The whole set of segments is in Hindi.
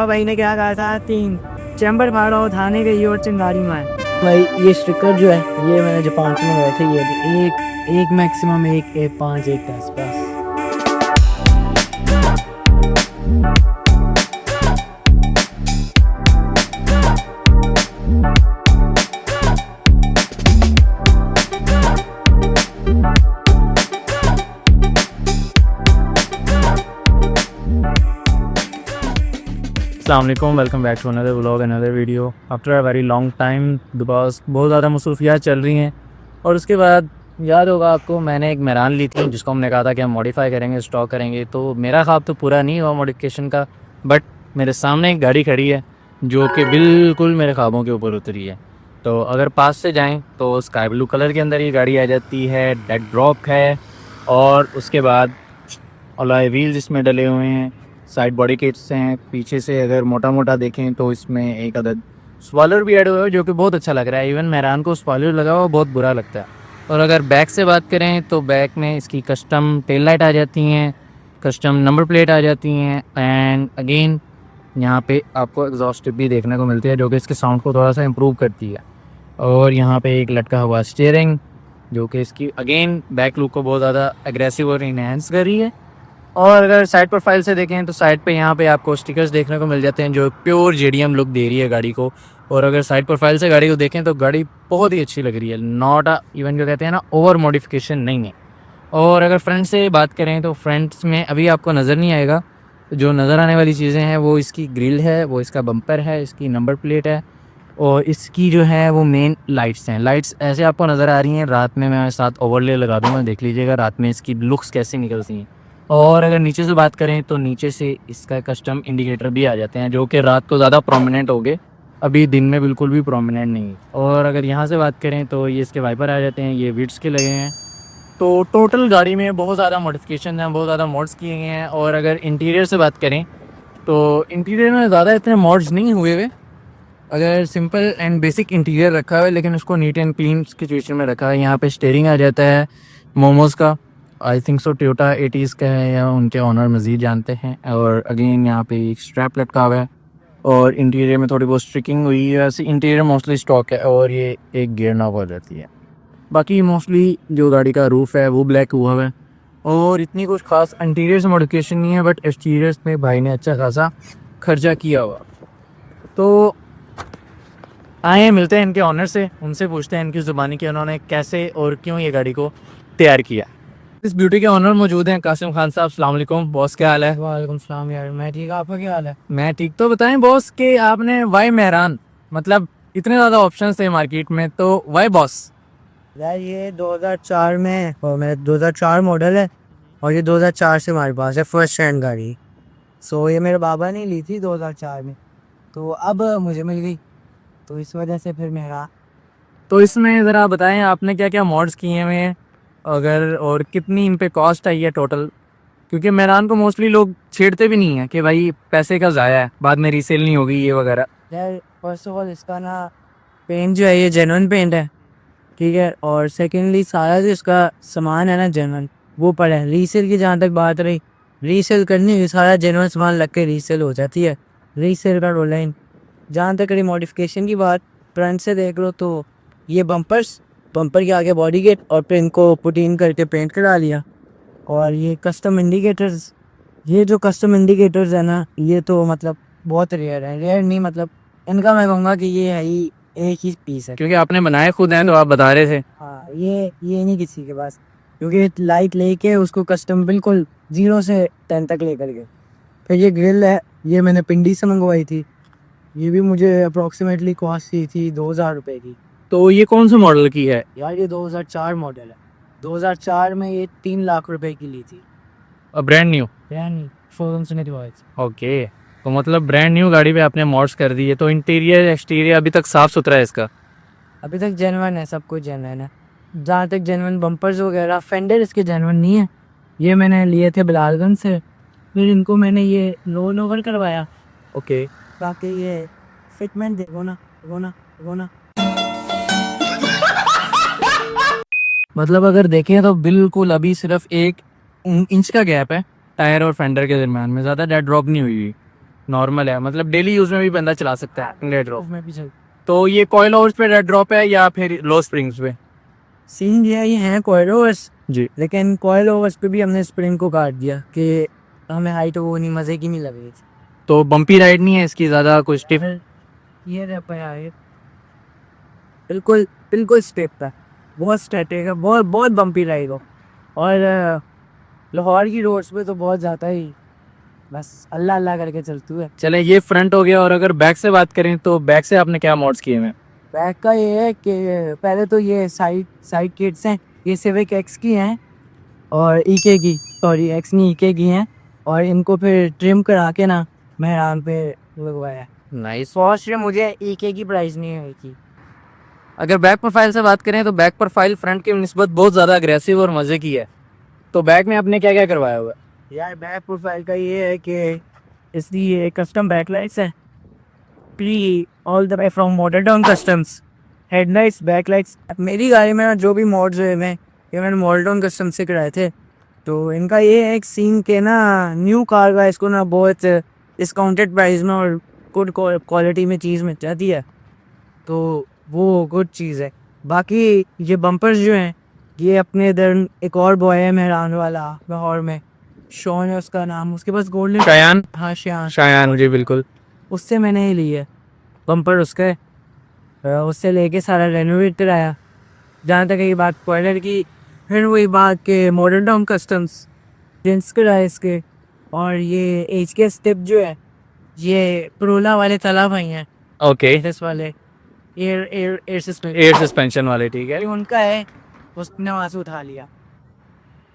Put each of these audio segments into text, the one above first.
भाई ने क्या कहा था, 3 चैम्बर फाड़ा हो थाने गई और चिंगारी में। भाई ये स्टिकर जो है ये मैंने जापान से मंगवाए थे। ये भी एक मैक्सिमम एक 5 एक 10 बस। अस्सलाम वालेकुम, welcome back to another vlog, another video after a very long time. Because बहुत ज़्यादा मसरूफियात चल रही हैं। और उसके बाद याद होगा आपको, मैंने एक मेरान ली थी जिसको हमने कहा था कि हम मॉडिफाई करेंगे, स्टॉक करेंगे। तो मेरा ख्वाब तो पूरा नहीं हुआ मॉडिफिकेशन का, बट मेरे सामने एक गाड़ी खड़ी है जो कि बिल्कुल मेरे ख्वाबों के ऊपर उतरी है। तो अगर पास से जाएँ तो स्काई ब्लू कलर के अंदर ये गाड़ी आ जाती है, डेड ड्रॉप है, और उसके बाद अलॉय व्हील्स इसमें डले हुए हैं, साइड बॉडी किट्स हैं। पीछे से अगर मोटा मोटा देखें तो इसमें एक अदद स्पॉइलर भी ऐड हुआ है जो कि बहुत अच्छा लग रहा है। इवन मेहरान को स्पॉइलर लगा हुआ बहुत बुरा लगता है। और अगर बैक से बात करें तो बैक में इसकी कस्टम टेल लाइट आ जाती हैं, कस्टम नंबर प्लेट आ जाती हैं, एंड अगेन यहाँ पे आपको एग्जॉस्ट टिप भी देखने को मिलती है जो कि इसके साउंड को थोड़ा सा इम्प्रूव करती है। और यहाँ पे एक लटका हुआ स्टीयरिंग जो कि इसकी अगेन बैक लुक को बहुत ज़्यादा एग्रेसिव और इनहेंस कर रही है। और अगर साइड प्रोफाइल से देखें तो साइड पे यहाँ पे आपको स्टिकर्स देखने को मिल जाते हैं जो प्योर जेडीएम लुक दे रही है गाड़ी को। और अगर साइड प्रोफाइल से गाड़ी को देखें तो गाड़ी बहुत ही अच्छी लग रही है, नॉट इवन जो कहते हैं ना ओवर मॉडिफिकेशन नहीं है। और अगर फ्रंट से बात करें तो फ्रंट्स में अभी आपको नज़र नहीं आएगा, जो नज़र आने वाली चीज़ें हैं वो इसकी ग्रिल है, वो इसका बम्पर है, इसकी नंबर प्लेट है, और इसकी जो है वो मेन लाइट्स हैं। लाइट्स ऐसे आपको नज़र आ रही हैं, रात में मैं साथ ओवरले लगा दूँगा, देख लीजिएगा रात में इसकी लुक्स कैसे निकलती हैं। और अगर नीचे से बात करें तो नीचे से इसका कस्टम इंडिकेटर भी आ जाते हैं जो कि रात को ज़्यादा प्रोमिनेंट हो गए, अभी दिन में बिल्कुल भी प्रोमिनेंट नहीं है। और अगर यहाँ से बात करें तो ये इसके वाइपर आ जाते हैं, ये विड्स के लगे हैं। तो टोटल गाड़ी में बहुत ज़्यादा मॉडिफिकेशन हैं, बहुत ज़्यादा मॉड्स किए गए हैं। और अगर इंटीरियर से बात करें तो इंटीरियर में ज़्यादा इतने मॉड्स नहीं हुए हुए, अगर सिंपल एंड बेसिक इंटीरियर रखा हुआ है लेकिन उसको नीट एंड क्लीन सिचुएशन में रखा है। यहाँ पे स्टीयरिंग आ जाता है मोमोज़ का, I think so Toyota 80s का है या उनके ऑनर मज़ीद जानते हैं। और अगेन यहाँ पे एक स्ट्रैप लटका हुआ है, और इंटीरियर में थोड़ी बहुत स्ट्रिकिंग हुई है, वैसे इंटीरियर मोस्टली स्टॉक है। और ये एक गियर नॉब हो जाती है। बाकी मोस्टली जो गाड़ी का रूफ़ है वो ब्लैक हुआ है, और इतनी कुछ खास इंटीरियर से मॉडिफिकेशन नहीं है, बट एक्सटीरियर में भाई ने अच्छा खासा खर्चा किया हुआ। तो आए मिलते हैं इनके ऑनर से, उनसे पूछते हैं इनकी ज़ुबानी कि उन्होंने कैसे और क्यों ये गाड़ी को तैयार किया। इस ब्यूटी के ऑनर मौजूद हैं कासिम खान साहब। अस्सलाम वालेकुम बॉस, क्या हाल है? वालेकुम सलाम यार, मैं ठीक, आपका क्या हाल है? मैं ठीक। तो बताएं बॉस कि आपने वाई मेहरान, मतलब इतने ज़्यादा ऑप्शंस थे मार्केट में, तो वाई बॉस? यार ये 2004 में है और मेरा 2004 मॉडल है, और ये 2004 से हमारे पास है फर्स्ट हैंड गाड़ी। सो ये मेरे बाबा ने ली थी 2004 में, तो अब मुझे मिल गई, तो इस वजह से फिर मेरा। तो इसमें ज़रा बताएं आपने क्या क्या मॉड्स किए हुए हैं, अगर और कितनी इन पे कॉस्ट आई है टोटल, क्योंकि मेहरान को मोस्टली लोग छेड़ते भी नहीं है कि भाई पैसे का ज़ाया है, बाद में रीसेल नहीं होगी ये वगैरह। यार फर्स्ट ऑफ ऑल इसका ना पेंट जो है ये जेन्युइन पेंट है, ठीक है। और सेकेंडली सारा जो इसका सामान है ना जेन्युइन वो पड़ा है। रीसेल की जहाँ तक बात रही, रीसेल करनी हुई सारा जेन्युइन सामान लग के रीसेल हो जाती है, रीसेल का रोल है। जहाँ तक रही मॉडिफिकेशन की बात, फ्रंट से देख लो तो ये बम्पर के आगे बॉडी किट और फिर इनको पुटीन करके पेंट करा लिया। और ये कस्टम इंडिकेटर्स, ये जो कस्टम इंडिकेटर्स है ना, ये तो मतलब बहुत रेयर है, रेयर नहीं मतलब इनका मैं कहूँगा कि ये है ही एक ही पीस है। क्योंकि आपने बनाए खुद हैं तो आप बता रहे थे। हाँ, ये नहीं किसी के पास, क्योंकि लाइट लेके उसको कस्टम बिल्कुल 0 से 10 तक लेकर के। फिर ये ग्रिल है, ये मैंने पिंडी से मंगवाई थी, ये भी मुझे अप्रॉक्सीमेटली कॉस्ट थी 2000 रुपये की। तो ये कौन से मॉडल की है? यार ये 2004 मॉडल है, 2004 में ये 3 लाख रुपए की ली थी। Brand new? यानी शोरूम से नहीं दिवाई थी। ओके, तो मतलब ब्रांड न्यू गाड़ी पे आपने मॉड्स कर दी है। तो इंटीरियर एक्सटीरियर अभी तक साफ़ सुथरा है इसका? अभी तक जेन्युइन है, सब कुछ जेन्युइन है। जहाँ तक जेन्युइन बम्पर्स वगैरह, फेंडर इसके जेन्युइन नहीं है, ये मैंने लिए थे बिलालगंज से, फिर इनको मैंने ये रोल ओवर करवाया। ओके। बाकी ये फिटमेंट देखो ना। मतलब अगर देखें तो बिल्कुल अभी सिर्फ 1 इंच का गैप है टायर और फेंडर के दरम्यान में, ज़्यादा डेड ड्रॉप नहीं हुई। नॉर्मल है, मतलब डेली यूज में भी बंदा चला सकता है रेड ड्रॉप। में भी चल तो ये कॉइल हाउस पे रेड ड्रॉप है या फिर लो स्प्रिंग्स पे? सीन ये है कॉइल ओवर्स, जी। लेकिन कॉइल ओवर्स पे भी हमने स्प्रिंग को काट दिया कि हमें हाइट वो नहीं, मज़े की नहीं लग रही थी। तो बम्पी राइड नहीं है इसकी ज़्यादा कुछ टिप? ये रह पाया ये बिल्कुल बिल्कुल स्टेप था, बहुत स्टैटिक है, बहुत बहुत बम्पी राइड हो। और लाहौर की रोड्स पे तो बहुत ज़्यादा ही बस अल्लाह अल्लाह करके चलती है। चले, ये फ्रंट हो गया। और अगर बैक से बात करें तो बैक से आपने क्या मॉड्स किए हैं? बैक का ये है कि पहले तो ये साइड साइड किट्स हैं, ये सिविक एक्स की हैं और ईके की, सॉरी एक्स नहीं ईके की हैं, और इनको फिर ट्रिम करा के ना मेहरान पे लगवाया। नाइस। फर्स्ट में मुझे ईके की प्राइस नहीं हुई थी। अगर बैक प्रोफाइल से बात करें तो बैक प्रोफाइल फ्रंट की निस्बत बहुत ज़्यादा अग्रेसिव और मज़े की है। तो बैक में आपने क्या क्या करवाया हुआ है? यार बैक प्रोफाइल का ये है कि इसलिए कस्टम बैकलाइट्स है, pre all the way from model town customs, headlights backlights. मेरी गाड़ी में ना जो भी मॉड्स हुए हैं ये मैंने मॉडल टाउन कस्टम से कराए थे। तो इनका ये है एक सीन के ना न्यू कार का इसको ना बहुत डिस्काउंटेड प्राइस में और गुड क्वालिटी में चीज़ मिल जाती है, तो वो गुड चीज़ है। बाकी ये बम्पर्स जो हैं ये अपने इधर एक और बॉय है मेहरान वाला लाहौर में, शॉन है उसका नाम, उसके पास गोल्डन, शायान। हाँ शायान, शायान, मुझे बिल्कुल। उससे मैंने ही ली है बम्पर उसका है। उससे लेके सारा रेनोवेट कराया। जहाँ तक ये बात पॉइलर की, फिर वही बात के मॉडर्न टाउन कस्टम्स जेंट्स कराए इसके। और ये एच के स्टेप जो है ये परोला वाले तालाब भाई हैं, ओके। इस वाले air air air system air suspension वाले, ठीक है। उनका है, उसने वहाँ से उठा लिया।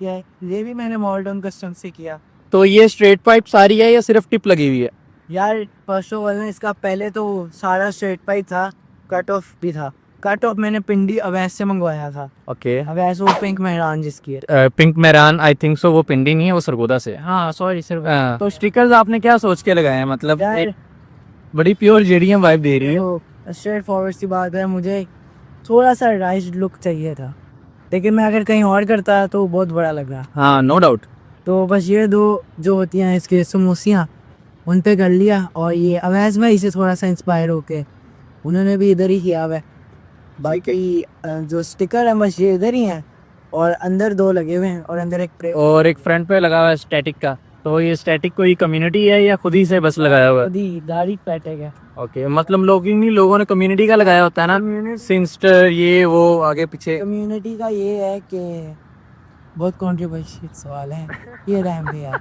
ये भी मैंने मॉडर्न टाउन कस्टम से किया। तो ये स्ट्रेट पाइप सारी है या सिर्फ टिप लगी हुई है? यार फर्स्ट ऑफ ऑल ना इसका पहले तो सारा स्ट्रेट पाइप था, कट ऑफ भी था। कट ऑफ मैंने पिंडी अवैस से मंगवाया था। ओके। अवैस वो पिंक मेहरान जिसकी है। Pink Mehran, I think so वो पिंडी नहीं है, वो सरगोदा से है। हाँ सॉरी सर। तो स्टिकर्स आपने क्या सोच के लगाए हैं? मतलब यार एक बड़ी प्योर जेडीएम वाइब दे रही है। तो स्ट्रेट फॉरवर्ड सी बात है, मुझे थोड़ा सा राइज लुक चाहिए था, लेकिन मैं अगर कहीं और करता तो बहुत बड़ा लग रहा। हाँ, नो डाउट। तो बस ये दो जो होती हैं इसके समोसियाँ उन पे कर लिया। और ये अवैस भाई से थोड़ा सा इंस्पायर होके उन्होंने भी इधर ही किया हुआ है। बाकी जो स्टिकर है बस ये इधर ही हैं, और अंदर दो लगे हुए हैं और अंदर एक और एक फ्रंट पे लगा हुआ है स्टैटिक का। तो ये स्टैटिक कोई कम्युनिटी है या खुद ही से बस लगाया हुआ है? खुदी गाड़ी पैटेक है। ओके, मतलब लोगों ने कम्युनिटी का लगाया होता है ना, सिंस्टर ये वो आगे पीछे। कम्युनिटी का ये है कि बहुत कॉन्ट्रोवर्शियल सवाल है ये रहम दे यार।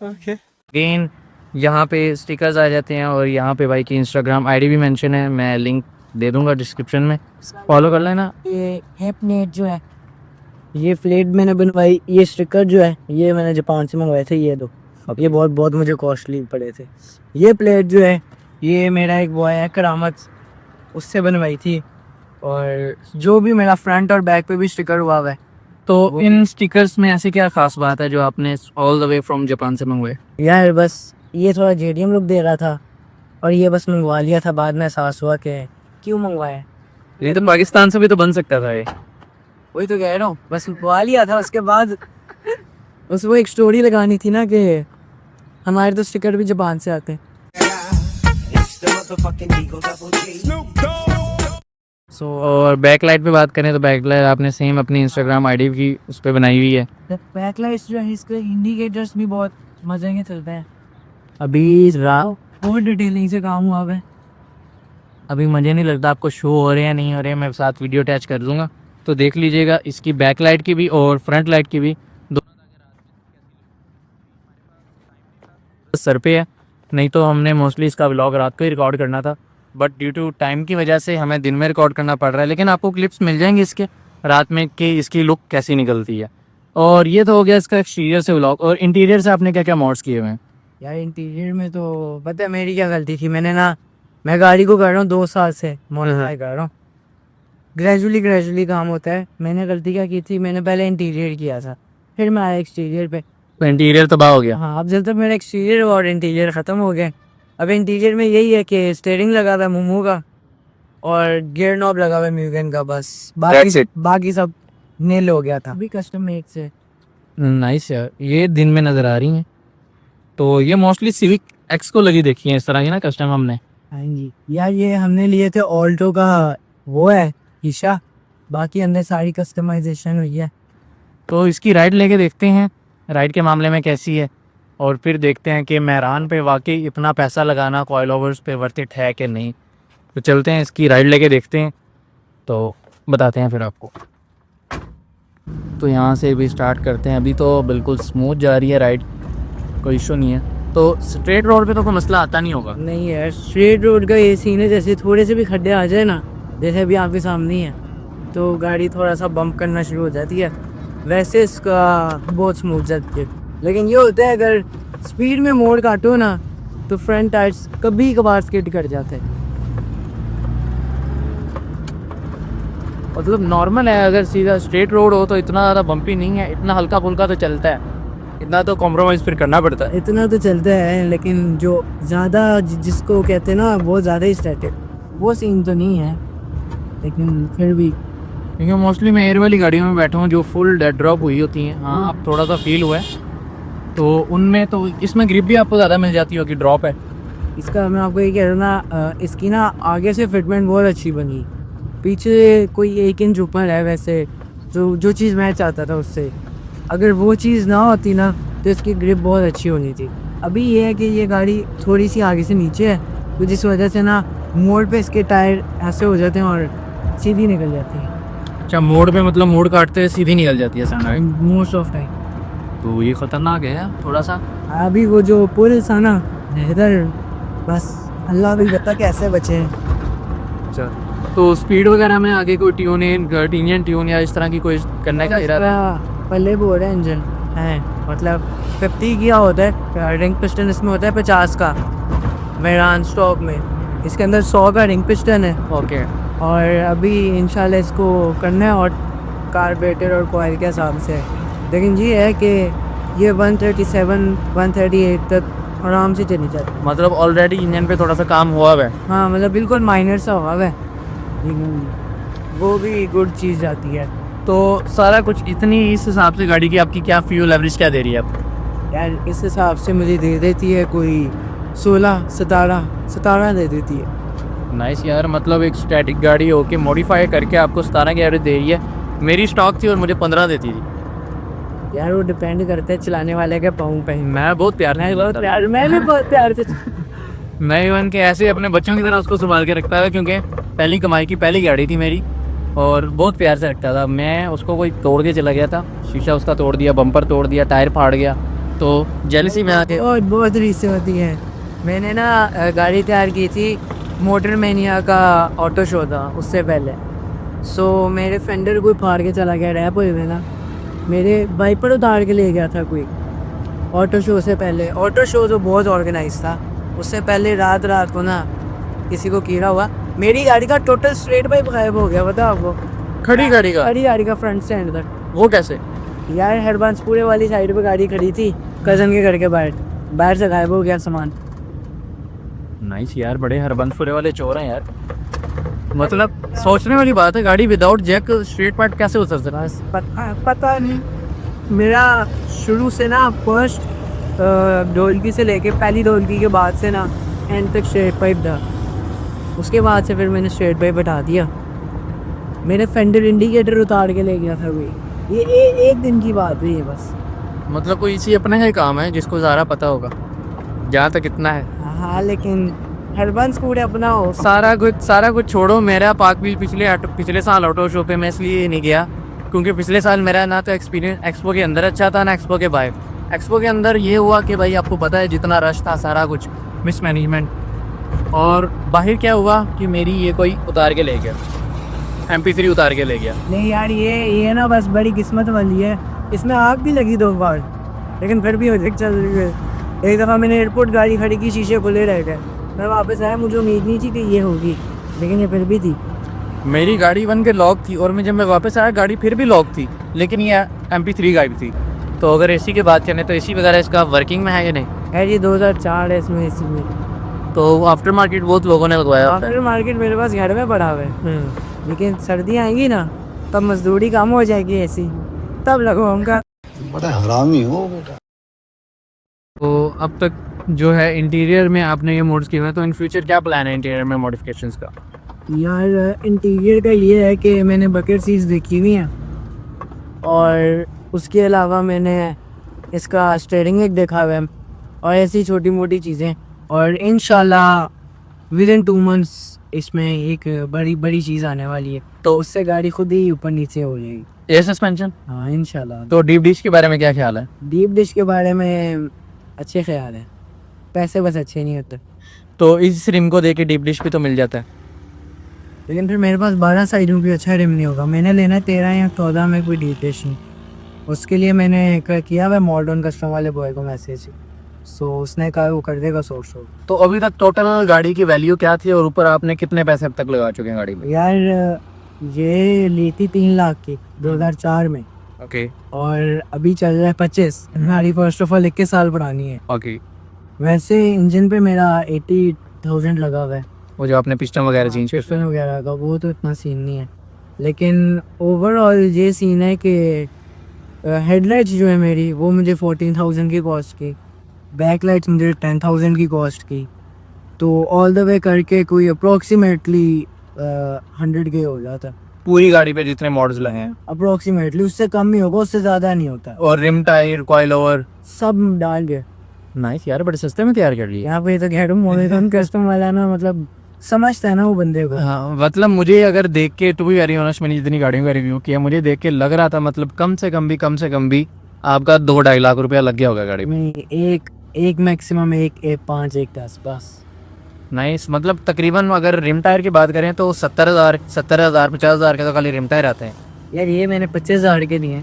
अगेन यहाँ पे स्टिकर्स आ जाते हैं और यहाँ पे भाई की इंस्टाग्राम आईडी भी मेंशन है, मैं लिंक दे दूंगा डिस्क्रिप्शन में, फॉलो कर लेना। ये है प्लेट जो है, ये प्लेट मैंने बनवाई। ये स्टिकर जो है ये मैंने जापान से मंगवाए थे, ये दो। ये बहुत बहुत मुझे कॉस्टली पड़े थे। ये प्लेट जो है ये मेरा एक बॉय है करामत, उससे बनवाई थी। और जो भी मेरा फ्रंट और बैक पे भी स्टिकर हुआ हुआ है। तो इन स्टिकर्स में ऐसी क्या खास बात है जो आपने all the way from Japan से मंगवाए? यार बस ये थोड़ा जेडीएम लुक दे रहा था और ये बस मंगवा लिया था, बाद में एहसास हुआ कि क्यों मंगवाया। ये तो पाकिस्तान से भी तो बन सकता था ये। वही तो कह रहा हूँ, बस मंगवा लिया था। उसके बाद उसको एक स्टोरी लगानी थी ना कि हमारे तो स्टिकर भी जापान से आते हैं। और बैक लाइट पे बात करें तो बैक लाइट आपने सेम अपनी इंस्टाग्राम आईडी की उस पर बनाई हुई है। बैकलाइट्स जो है इसके इंडिकेटर्स भी बहुत मजे के चलते हैं। अभी बहुत डिटेलिंग से काम हुआ है। अभी मुझे नहीं लगता आपको शो हो रहे हैं नहीं हो रहे हैं, मैं साथ वीडियो अटैच कर दूंगा तो देख लीजिएगा। इसकी बैक लाइट की भी और फ्रंट लाइट की भी सर पे है, नहीं तो हमने मोस्टली इसका व्लॉग रात को ही रिकॉर्ड करना था, बट ड्यू टू टाइम की वजह से हमें दिन में रिकॉर्ड करना पड़ रहा है। लेकिन आपको क्लिप्स मिल जाएंगे इसके रात में कि इसकी लुक कैसी निकलती है। और ये तो हो गया इसका एक्सटीरियर से व्लॉग। और इंटीरियर से आपने क्या क्या मॉड्स किए हुए हैं? यार इंटीरियर में तो पता है मेरी क्या गलती थी। मैं गाड़ी को कर रहा हूँ 2 साल से मॉडिफाई कर रहा हूँ, ग्रेजुअली काम होता है। मैंने गलती क्या की थी, मैंने पहले इंटीरियर किया था, फिर मैं आया एक्सटीरियर पे। तो इंटीरियर तबाह हो गया। हाँ, अब जब तक मेरा एक्सटीरियर और इंटीरियर ख़त्म हो गए, अब इंटीरियर में यही है कि स्टेयरिंग लगा हुआ है मोमो का और गियर नॉब लगा हुआ है म्यूगन का, बस बाकी सब नेल हो गया था। अभी कस्टम मेड से। नाइस यार, ये दिन में नज़र आ रही हैं। तो ये मोस्टली सिविक एक्स को लगी देखी है इस तरह की ना कस्टम हमने। हाँ जी यार, ये हमने लिए थे ऑल्टो का, वो है शीशा, बाकी अंदर सारी कस्टमाइजेशन हुई है। तो इसकी राइड लेके देखते हैं राइड के मामले में कैसी है, और फिर देखते हैं कि मेहरान पे वाकई इतना पैसा लगाना कॉइल ओवर्स पे वर्थ इट है कि नहीं। तो चलते हैं इसकी राइड लेके देखते हैं, तो बताते हैं फिर आपको। तो यहाँ से भी स्टार्ट करते हैं। अभी तो बिल्कुल स्मूथ जा रही है राइड, कोई इशू नहीं है। तो स्ट्रेट रोड पे तो कोई मसला आता नहीं होगा। नहीं यार, स्ट्रेट रोड का ये सीन है, जैसे थोड़े से भी खड्डे आ जाए ना, जैसे अभी आपके सामने ही है, तो गाड़ी थोड़ा सा बम्प करना शुरू हो जाती है। वैसे इसका बहुत स्मूथ जाती है, लेकिन ये होता है अगर स्पीड में मोड़ काटो ना तो फ्रंट टायर्स कभी कभार स्किड कर जाते हैं। मतलब नॉर्मल है, अगर सीधा स्ट्रेट रोड हो तो इतना ज़्यादा बम्पी नहीं है, इतना हल्का फुल्का तो चलता है, इतना तो कॉम्प्रोमाइज़ फिर करना पड़ता है। इतना तो चलता है, लेकिन जो ज़्यादा जिसको कहते हैं ना वो ज़्यादा ही स्टैटिक, वो सीन तो नहीं है, लेकिन फिर भी क्योंकि मोस्टली मैं एयर वाली गाड़ियों में बैठा हूँ जो फुल डेड ड्रॉप हुई होती हैं। हाँ, अब थोड़ा सा फील हुआ है, तो उनमें तो इसमें ग्रिप भी आपको ज़्यादा मिल जाती होगी, ड्रॉप है इसका। मैं आपको ये कह रहा हूँ ना, इसकी ना आगे से फिटमेंट बहुत अच्छी बनी, पीछे कोई 1 इंच ऊपर है। वैसे जो चीज़ मैं चाहता था उससे, अगर वो चीज़ ना होती ना तो इसकी ग्रिप बहुत अच्छी होनी थी। अभी ये है कि ये गाड़ी थोड़ी सी आगे से नीचे है, तो जिस वजह से ना मोड़ पे इसके टायर ऐसे हो जाते हैं और सीधी निकल जाती है। अच्छा, मोड़ पे मतलब मोड़ काटते हुए सीधी निकल जाती है सनलाइट, मोस्ट ऑफ टाइम। तो ये ख़तरनाक है थोड़ा सा। अभी वो जो पुल था ना इधर, बस अल्लाह भी पता कैसे बचे हैं। अच्छा, तो स्पीड वगैरह में आगे कोई इंजन ट्यून या इस तरह की कोई करने का इरादा? पहले बोल रहे इंजन है, मतलब 50 किया होता है, रिंग पिस्टन इसमें होता है 50 का मेरान स्टॉक में, इसके अंदर 100 का रिंग पिस्टन है। ओके, और अभी इंशाल्लाह इसको करना है और कार्बोरेटर और कॉइल के हिसाब से। लेकिन ये है कि ये 137 138 तक आराम से चली जाती है। मतलब ऑलरेडी इंजन पे थोड़ा सा काम हुआ है। हाँ, मतलब बिल्कुल माइनर सा हुआ है, लेकिन वो भी गुड चीज़ जाती है। तो सारा कुछ इतनी इस हिसाब से गाड़ी की आपकी क्या फ्यूल एवरेज क्या दे रही है अब? यार इस हिसाब से मुझे दे देती है कोई 16-17 दे देती है। नाइस यार, मतलब एक स्टैटिक गाड़ी होके मॉडिफाई करके आपको 17 की एवरेज दे रही है। मेरी स्टॉक थी और मुझे 15 देती थी। यार वो डिपेंड करता है चलाने वाले के पाँव पे। मैं बहुत प्यार मैं भी बहुत प्यार से मैं इवन के ऐसे अपने बच्चों की तरह उसको संभाल के रखता था, क्योंकि पहली कमाई की पहली गाड़ी थी मेरी और बहुत प्यार से रखता था मैं उसको। कोई तोड़ के चला गया था, शीशा उसका तोड़ दिया, बम्पर तोड़ दिया, टायर फाड़ गया, तो जेलसी में आके और बहुत रीसें होती हैं। मैंने ना गाड़ी तैयार की थी, मोटर मैनिया का ऑटो शो था उससे पहले। सो मेरे फेंडर कोई फाड़ के चला गया रैप हुए में ना, मेरे वाइपर उतार के ले गया था कोई ऑटो शो से पहले। ऑटो शो तो बहुत ऑर्गेनाइज था, उससे पहले रात को ना किसी को कीड़ा हुआ, मेरी गाड़ी का टोटल स्ट्रेट पाइप गायब हो गया। बताओ आपको, खड़ी गाड़ी का? खड़ी गाड़ी का फ्रंट से एंड तक। वो कैसे? यार हरबांसपुरे वाली साइड पे गाड़ी खड़ी थी कज़न के घर के बाहर से गायब हो गया सामान। नाइस यार, बड़े हरबंसपुरे वाले चोर हैं यार। मतलब सोचने वाली बात है, गाड़ी विदाउट जैक स्ट्रेट पाइप कैसे उतर सकता है? पता नहीं, मेरा शुरू से ना फर्स्ट ढोलकी से लेके पहली ढोलकी के बाद से ना एंड तक स्ट्रेट पाइप था। उसके बाद से फिर मैंने स्ट्रेट पाइप हटा दिया। मेरे फेंडर इंडिकेटर उतार के ले गया था कोई। ये एक दिन की बात हुई है बस। मतलब कोई इसी अपने का ही काम है जिसको ज़्यादा पता होगा, जहाँ तक इतना है। हाँ, लेकिन हरबंस पूरे अपना हो। सारा कुछ छोड़ो, मेरा पार्क भी पिछले साल ऑटो शो पे मैं इसलिए नहीं गया क्योंकि पिछले साल मेरा ना तो एक्सपीरियंस एक्सपो के अंदर अच्छा था ना एक्सपो के बाहर। एक्सपो के अंदर ये हुआ कि भाई आपको पता है जितना रश था, सारा कुछ मिसमैनेजमेंट, और बाहर क्या हुआ कि मेरी ये कोई उतार के ले गया, MP3 उतार के ले गया। नहीं यार, ये ना बस बड़ी किस्मत वाली है। इसमें आग भी लगी 2 बार, लेकिन फिर भी चल रही है। एक दफ़ा मैंने एयरपोर्ट गाड़ी खड़ी की, शीशे खुले रह गए, मैं वापस आया, मुझे उम्मीद नहीं थी कि ये होगी, लेकिन ये फिर भी थी। मेरी गाड़ी बन के लॉक थी और जब मैं वापस आया गाड़ी फिर भी लॉक थी, लेकिन ये MP3 गायब थी। तो अगर AC की बात करें तो AC वगैरह इसका वर्किंग में है या नहीं? है जी, 2004 है इसमें AC में। तो आफ्टर मार्केट बहुत लोगों ने लगवाया। आफ्टर मार्केट मेरे पास घर में पड़ा हुआ है, लेकिन सर्दियाँ आएंगी ना तब मजदूरी कम हो जाएगी AC, तब लगवाऊंगा। बड़ा हरामी हो बेटा। तो अब तक जो है इंटीरियर में आपने ये मोड्स किए हुए हैं, तो इन फ्यूचर क्या प्लान है इंटीरियर में मॉडिफिकेशंस का? यार इंटीरियर का ये है कि मैंने बकेट सीट्स देखी हुई हैं और उसके अलावा मैंने इसका स्टीयरिंग एक देखा हुआ है और ऐसी छोटी मोटी चीज़ें, और इंशाल्लाह विद इन 2 मंथ्स इसमें एक बड़ी बड़ी चीज़ आने वाली है, तो उससे गाड़ी खुद ही ऊपर नीचे हो जाएगी। Air suspension. हाँ इंशाल्लाह। तो डीप डिश के बारे में क्या ख्याल है? डीप डिश के बारे में अच्छे ख्याल है, पैसे बस अच्छे नहीं होते। तो इस रिम को देके डीप डिश भी तो मिल जाता है। लेकिन फिर मेरे पास 12 साइडों की अच्छा रिम नहीं होगा, मैंने लेना है 13 या 14 में कोई डीप डिश नहीं। उसके लिए मैंने किया हुआ मॉडर्न कस्टम वाले बॉय को मैसेज, सो उसने कहा वो कर देगा सोर्स। तो अभी तक टोटल गाड़ी की वैल्यू क्या थी और ऊपर आपने कितने पैसे अब तक लगा चुके हैं गाड़ी में? यार ये ली थी 3 लाख की 2004 में, ओके और अभी चल रहा है 25। गाड़ी फर्स्ट ऑफ ऑल 21 साल पुरानी है। ओके। वैसे इंजन पे मेरा 80,000 लगा हुआ है, वो जो आपने पिस्टन वगैरह चेंज किए पिस्टन वगैरह का वो तो इतना सीन नहीं है, लेकिन ओवरऑल ये सीन है कि हेडलाइट्स जो है मेरी वो मुझे 14,000 की कॉस्ट की, बैक लाइट्स मुझे 10,000 की कॉस्ट की, तो ऑल द वे करके कोई अप्रोक्सीमेटली 100 के हो जाता, पूरी गाड़ी पे जितने मॉडल्स लगे हैं। अप्रोक्सीमेटली। उससे कम ही होगा, उससे ज़्यादा नहीं होता, और रिम टायर कॉइल ओवर सब डाल के। नाइस यार, बड़े सस्ते में तैयार कर लिए। यहाँ पे तो घेड़ू मोमेंटम कस्टम वाला ना, मतलब समझता है ना वो बंदे को। हाँ, मतलब मुझे अगर देख के, टू बी वेरी ऑनेस्ट, मैंने जितनी गाड़ियों का रिव्यू किया मुझे देख के लग रहा था मतलब कम से कम भी आपका 2-2.5 लाख रुपया लग गया होगा गाड़ी में। में एक मैक्सिमम एक 5 एक 10 बस। नाइस, मतलब तकरीबन अगर रिम टायर की बात करें तो 70,000 50,000 के तो खाली रिम टायर आते हैं यार ये मैंने 25,000 के दिए,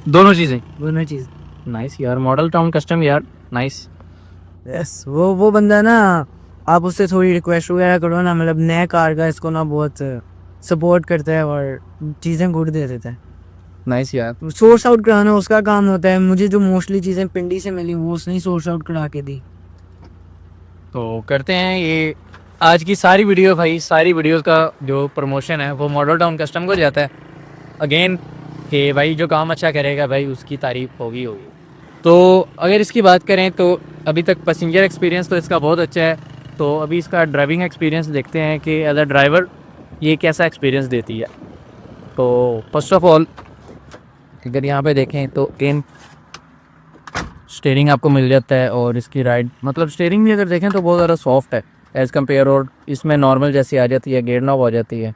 दोनों चीज़ें। दोनों चीज़। नाइस यार, मॉडल टाउन कस्टम यार, नाइस। यस, वो बंदा ना, आप उससे थोड़ी रिक्वेस्ट वगैरह करो ना, मतलब नया कार का इसको ना बहुत सपोर्ट करता है और चीज़ें गुड दे देता है। नाइस यार। सोर्स आउट कराना उसका काम होता है, मुझे जो मोस्टली चीज़ें पिंडी से मिली वो उसने सोर्स आउट करा के दी। तो करते हैं ये आज की सारी वीडियो, भाई सारी वीडियोस का जो प्रमोशन है वो मॉडल टाउन कस्टम को जाता है अगेन, कि भाई जो काम अच्छा करेगा भाई उसकी तारीफ होगी। तो अगर इसकी बात करें तो अभी तक पैसेंजर एक्सपीरियंस तो इसका बहुत अच्छा है, तो अभी इसका ड्राइविंग एक्सपीरियंस देखते हैं कि एज अ ड्राइवर ये कैसा एक्सपीरियंस देती है। तो फर्स्ट ऑफ ऑल अगर यहाँ पे देखें तो गेम स्टीयरिंग आपको मिल जाता है, और इसकी राइड मतलब स्टीयरिंग भी अगर देखें तो बहुत ज़्यादा सॉफ्ट है एज़ कम्पेयर, और इसमें नॉर्मल जैसी आ जाती है, गेयर नॉब आ जाती है।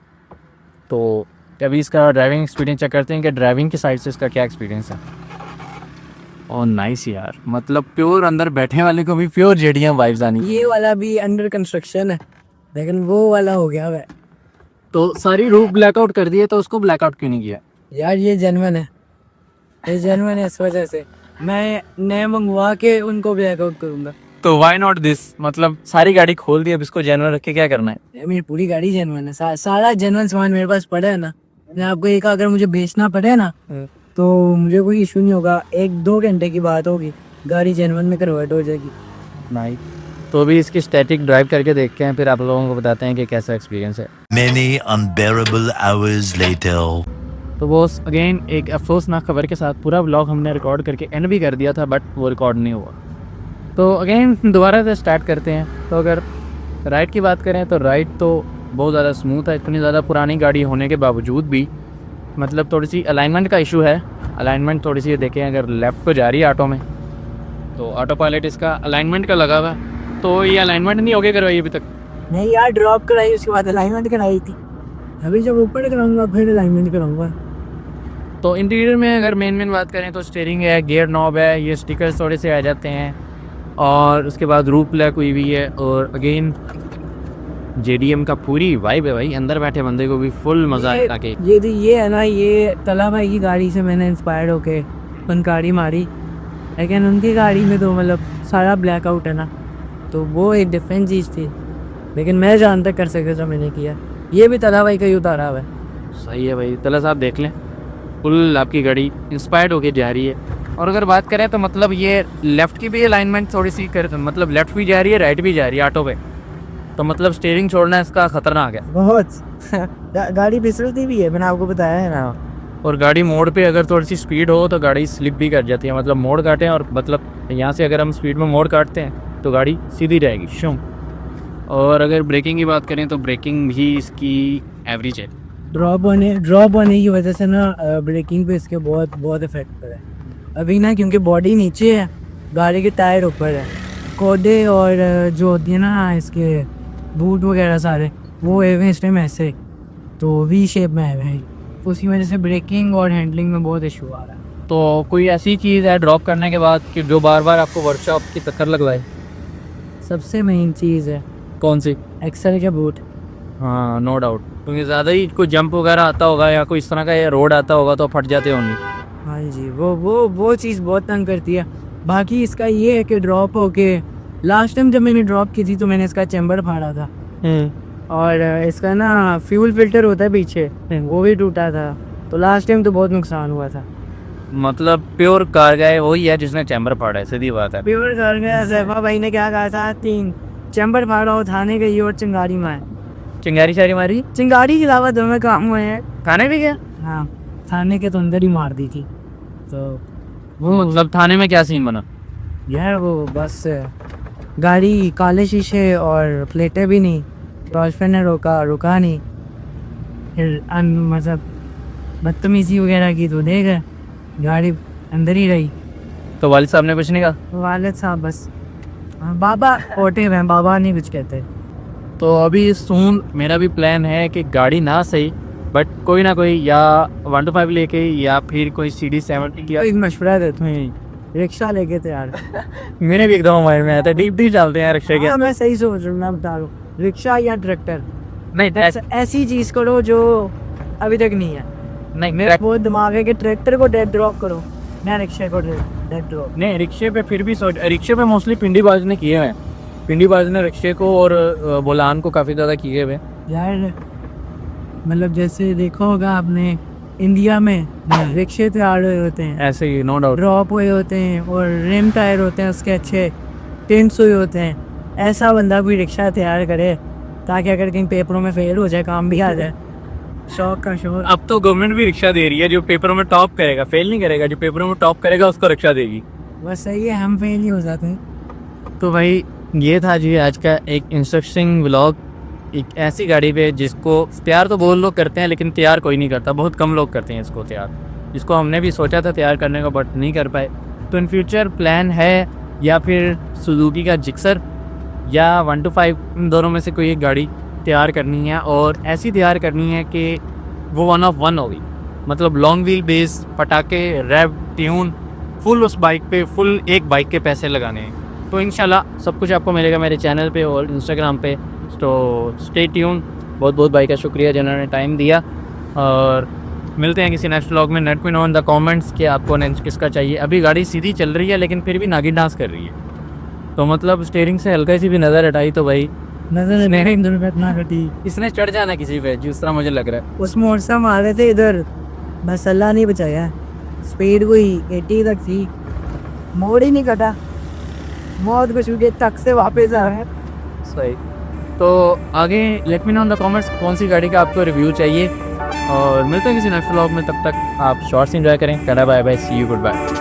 तो अभी इसका ड्राइविंग एक्सपीरियंस चेक करते हैं कि ड्राइविंग की साइड से इसका क्या एक्सपीरियंस है। और नाइस यार, मतलब प्योर अंदर बैठने वाले को भी प्योर जेडियाँ वाइब्स आनी। ये वाला भी अंडर कंस्ट्रक्शन है, लेकिन वो वाला हो गया है। तो सारी रूफ ब्लैकआउट कर दिए, तो उसको ब्लैकआउट क्यों नहीं किया? यार ये जेन्युइन है, ये जेन्युइन है, इस वजह से मैं नए मंगवा के उनको ब्लैकआउट करूँगा। तो वाई नॉट दिस, मतलब सारी गाड़ी खोल दी, अब इसको जेन्युइन रख के क्या करना है? यार मेरी पूरी गाड़ी जेन्युइन है, सारा जेन्युइन सामान मेरे पास पड़ा है ना। मैं आपको एक अगर मुझे बेचना पड़े ना तो मुझे कोई इशू नहीं होगा, 1-2 घंटे की बात होगी, गाड़ी जेन्युइन में कन्वर्ट हो जाएगी। नाइस। तो अभी इसकी स्टैटिक ड्राइव करके देखते हैं, फिर आप लोगों को बताते हैं कि कैसा एक्सपीरियंस है। Many unbearable hours later. तो बॉस अगेन एक अफसोसनाक खबर के साथ पूरा व्लॉग हमने रिकॉर्ड करके एंड भी कर दिया था, बट वो रिकॉर्ड नहीं हुआ। तो अगेन दोबारा से स्टार्ट करते हैं। तो अगर राइड की बात करें तो राइड तो बहुत ज़्यादा स्मूथ है, इतनी ज़्यादा पुरानी गाड़ी होने के बावजूद भी। मतलब थोड़ी सी अलाइनमेंट का इशू है, अलाइनमेंट थोड़ी सी देखें, अगर लेफ़्ट को जा रही है ऑटो में तो ऑटो पायलट इसका अलाइनमेंट का लगा हुआ है, तो ये अलाइनमेंट नहीं होगी करवाई अभी तक। नहीं यार, ड्रॉप कराई उसके बाद अलाइनमेंट कराई थी, अभी जब ऊपर कराऊंगा फिर अलाइनमेंट कराऊंगा। तो इंटीरियर में अगर मेन बात करें तो स्टीयरिंग है, गियर नॉब है, ये स्टिकर्स थोड़े से आ जाते हैं, और उसके बाद रूफ ब्लैक हुई हुई है, और अगेन JDM का पूरी वाइब है भाई, अंदर बैठे बंदे को भी फुल मज़ा आके। ये है ना, ये तला भाई की गाड़ी से मैंने इंस्पायर्ड होके फनकारी मारी, लेकिन उनकी गाड़ी में तो मतलब सारा ब्लैकआउट है ना, तो वो एक डिफरेंट चीज़ थी, लेकिन मैं जहाँ तक कर सके जो मैंने किया। ये भी तला भाई का ही उतारा हुआ है। सही है भाई, तला साहब देख लें, फुल आपकी गाड़ी इंस्पायर्ड होके जा रही है। और अगर बात करें तो मतलब ये लेफ़्ट की भी अलाइनमेंट थोड़ी सी कर, मतलब लेफ़्ट भी जा रही है, राइट भी जा रही है ऑटो पे, तो मतलब स्टीयरिंग छोड़ना इसका ख़तरनाक है बहुत। गाड़ी फिसलती भी है, मैंने आपको बताया है ना। और गाड़ी मोड़ पे अगर थोड़ी सी स्पीड हो तो गाड़ी स्लिप भी कर जाती है, मतलब मोड़ काटें, और मतलब यहाँ से अगर हम स्पीड में मोड़ काटते हैं तो गाड़ी सीधी रहेगी शुम। और अगर ब्रेकिंग की बात करें तो ब्रेकिंग भी इसकी एवरेज है। ड्रॉप होने की वजह से ना ब्रेकिंग पे इसके बहुत बहुत इफेक्ट पड़ा है अभी ना, क्योंकि बॉडी नीचे है, गाड़ी के टायर ऊपर है, कोडे और जो होती है ना इसके बूट वगैरह सारे वो हुए हुए इस टाइम ऐसे, तो वी शेप में है भाई, तो उसी वजह से ब्रेकिंग और हैंडलिंग में बहुत इशू आ रहा है। तो कोई ऐसी चीज़ है ड्रॉप करने के बाद कि जो बार बार आपको वर्कशॉप की टक्कर लगवाए? सबसे मेन चीज़ है कौन सी? एक्सेल के बूट। हाँ नो डाउट, क्योंकि ज़्यादा ही कोई जंप वगैरह आता होगा या कोई इस तरह का ये रोड आता होगा तो फट जाते होंगे। हाँ जी, वो चीज़ बहुत तंग करती है। बाकी इसका ये है कि ड्रॉप होके लास्ट टाइम जब मैंने ड्रॉप की थी तो मैंने इसका चैम्बर फाड़ा था, और इसका ना फ्यूल फिल्टर होता है पीछे, वो भी टूटा था, तो लास्ट टाइम तो बहुत नुकसान हुआ था। मतलब प्योर कार गए वही है जिसने चैम्बर फाड़ा है, सीधी बात है। प्योर कर गया सैफा भाई ने क्या कहा था, 3 चैम्बर फाड़ा हो, थाने गई और चिंगारी मारे, चिंगारी शारी मारी, चिंगारी के अलावा दो में काम हुए हैं। थाने भी गया? हाँ, थाने के तो अंदर ही मार दी थी। तो वो मतलब थाने में क्या सीन बना? यार वो बस गाड़ी काले शीशे और प्लेटें भी नहीं, डॉल्फिन ने रुका नहीं, फिर मतलब बदतमीजी वगैरह की तो दे गए, गाड़ी अंदर ही रही। तो वालिद साहब ने कुछ नहीं कहा? वालिद साहब बस बाबा ओटे हैं, बाबा नहीं कुछ कहते। तो अभी सून मेरा भी प्लान है कि गाड़ी ना सही बट कोई ना कोई या 125 लेके या फिर कोई CD70 या एक मशवरा देता हूँ, रिक्शा लेके तैयार। मेरे भी एकदम माइंड में आया था डीप चलते हैं रिक्शे के। हाँ, मैं सही सोच रहा हूँ, मैं बता रहा हूँ, रिक्शा या ट्रैक्टर, नहीं ऐसी चीज़ करो जो अभी तक नहीं है। नहीं मेरा वो दिमाग है कि ट्रैक्टर को डेड ड्रॉप करो, मैं रिक्शे को डेड ड्रॉप। नहीं रिक्शे पे फिर भी सोच, रिक्शे पे मोस्टली पिंडी बाज ने किए हुए हैं, पिंडी बाज ने रिक्शे को और बोलान को काफ़ी ज़्यादा किए हुए। यार मतलब जैसे देखा होगा आपने, इंडिया में रिक्शे तैयार हुए होते हैं ऐसे ही नो डाउट, ड्रॉप हुए होते हैं और रिम टायर होते हैं उसके अच्छे, टिंट्स हुए होते हैं। ऐसा बंदा कोई रिक्शा तैयार करे ताकि अगर कहीं पेपरों में फेल हो जाए काम भी आ जाए। शौक का शौक। अब तो गवर्नमेंट भी रिक्शा दे रही है, जो पेपरों में टॉप करेगा फेल नहीं करेगा, जो पेपरों में टॉप करेगा उसको रिक्शा देगी। बस सही है, हम फेल ही हो जाते हैं। तो भाई ये था जी आज का एक इंटरेस्टिंग व्लॉग, एक ऐसी गाड़ी पे जिसको तैयार तो बहुत लोग करते हैं लेकिन तैयार कोई नहीं करता, बहुत कम लोग करते हैं इसको तैयार, जिसको हमने भी सोचा था तैयार करने का बट नहीं कर पाए। तो इन फ्यूचर प्लान है या फिर सुजुकी का जिक्सर या 125, इन दोनों में से कोई एक गाड़ी तैयार करनी है, और ऐसी तैयार करनी है कि वो 1 ऑफ 1 होगी, मतलब लॉन्ग व्हील बेस, पटाखे, रैप, ट्यून, फुल उस बाइक पे, फुल एक बाइक के पैसे लगाने हैं। तो इंशाल्लाह सब कुछ आपको मिलेगा मेरे चैनल पे और इंस्टाग्राम पे, तो स्टे ट्यून। बहुत बहुत भाई का शुक्रिया जिन्होंने टाइम दिया, और मिलते हैं किसी नेक्स्ट व्लॉग में। Let me know in the comments कि आपको नेक्स्ट किसका चाहिए। अभी गाड़ी सीधी चल रही है लेकिन फिर भी नागिन डांस कर रही है, तो मतलब स्टीयरिंग से हल्का सी भी नज़र हटाई तो भाई नजर मेरे इंदर पे इतना कटी, इसने चढ़ जाना किसी पे, जिस तरह मुझे लग रहा है। उस मोड़ से हम आ रहे थे इधर, बस अल्लाह नहीं बचाया, स्पीड कोई 80 तक थी, मोड़ ही नहीं कटा, मौत को छू के तक से वापस आ रहे हैं। सही। तो आगे let me know in the comments कौन सी गाड़ी का आपको रिव्यू चाहिए, और मिलते हैं किसी नेक्स्ट व्लॉग में। तब तक आप शॉर्ट्स एंजॉय करें। Tata bye bye, see you, good bye.